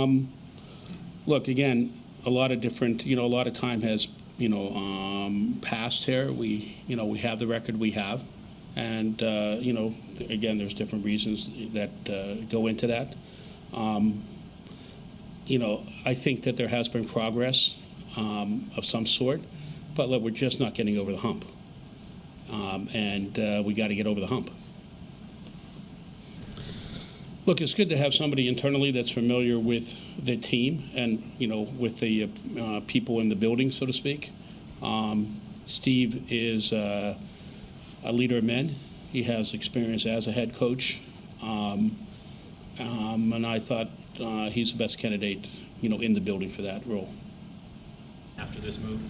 Look, again, a lot of different, a lot of time has, passed here. We have the record we have. And, again, there's different reasons that go into that. I think that there has been progress of some sort, but look, we're just not getting over the hump. And we got to get over the hump. Look, it's good to have somebody internally that's familiar with the team and, with the people in the building, so to speak. Steve is a leader of men. He has experience as a head coach. And I thought he's the best candidate, in the building for that role. After this move?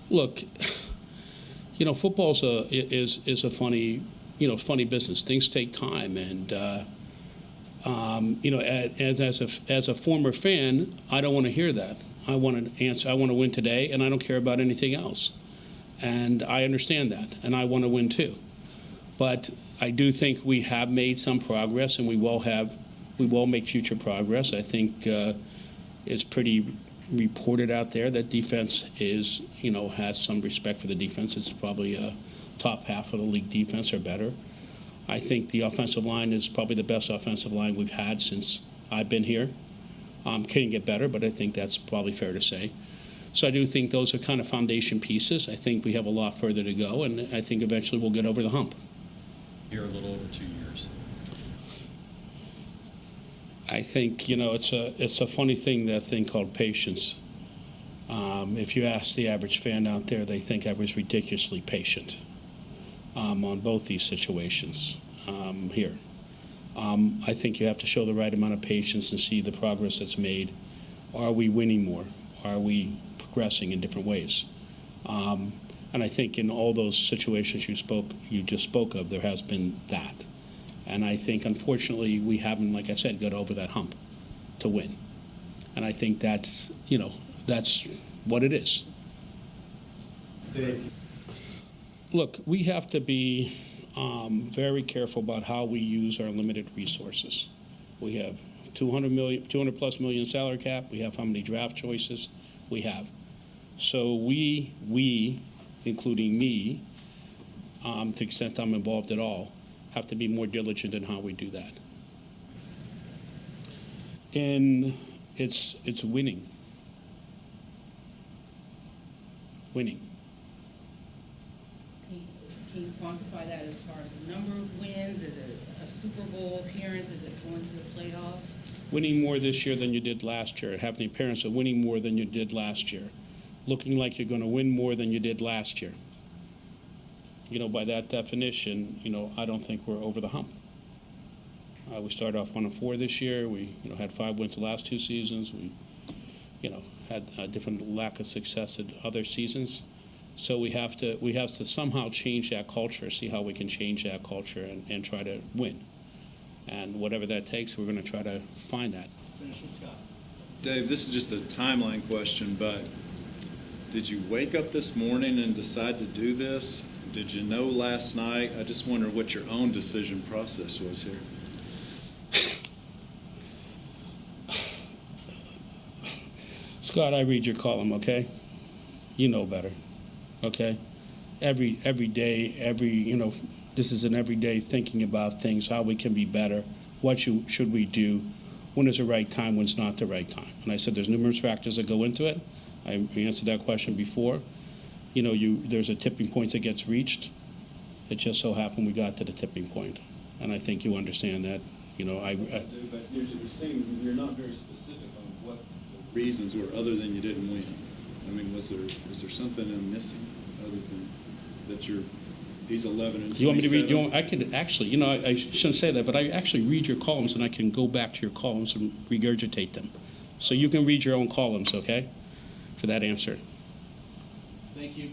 Look, football is a funny business. Things take time, and as a former fan, I don't want to hear that. I want to answer. I want to win today, and I don't care about anything else. And I understand that, and I want to win too. But I do think we have made some progress, and we will make future progress. I think it's pretty reported out there that defense is, has some respect for the defense. It's probably a top half of the league defense or better. I think the offensive line is probably the best offensive line we've had since I've been here. Can get better, but I think that's probably fair to say. So I do think those are kind of foundation pieces. I think we have a lot further to go, and I think eventually we'll get over the hump. You're a little over 2 years. I think, it's a funny thing, that thing called patience. If you ask the average fan out there, they think I was ridiculously patient on both these situations here. I think you have to show the right amount of patience and see the progress that's made. Are we winning more? Are we progressing in different ways? And I think in all those situations you just spoke of, there has been that. And I think, unfortunately, we haven't, like I said, got over that hump to win. And I think that's what it is. Look, we have to be very careful about how we use our limited resources. We have 200 plus million salary cap. We have how many draft choices we have. So we, including me, to the extent I'm involved at all, have to be more diligent in how we do that. And it's winning. Winning. Can you quantify that as far as the number of wins? Is it a Super Bowl appearance? Is it going to the playoffs? Winning more this year than you did last year. Having the appearance of winning more than you did last year. Looking like you're going to win more than you did last year. By that definition, I don't think we're over the hump. We started off 1-4 this year. We, had 5 wins the last 2 seasons. We, had a different lack of success at other seasons. So we have to somehow change that culture, see how we can change that culture and try to win. And whatever that takes, we're going to try to find that. Finish with Scott. Dave, this is just a timeline question, but did you wake up this morning and decide to do this? Did you know last night? I just wonder what your own decision process was here. Scott, I read your column, okay? You know better, okay? Every day, this is an everyday thinking about things, how we can be better, what should we do, when is the right time, when's not the right time. And I said there's numerous factors that go into it. I answered that question before. There's a tipping point that gets reached. It just so happened we got to the tipping point. And I think you understand that, But you're saying you're not very specific on what the reasons were other than you didn't win. I mean, was there something I'm missing other than that he's 11 and 27? You want me to read? I could actually, I shouldn't say that, but I actually read your columns and I can go back to your columns and regurgitate them. So you can read your own columns, okay, for that answer. Thank you.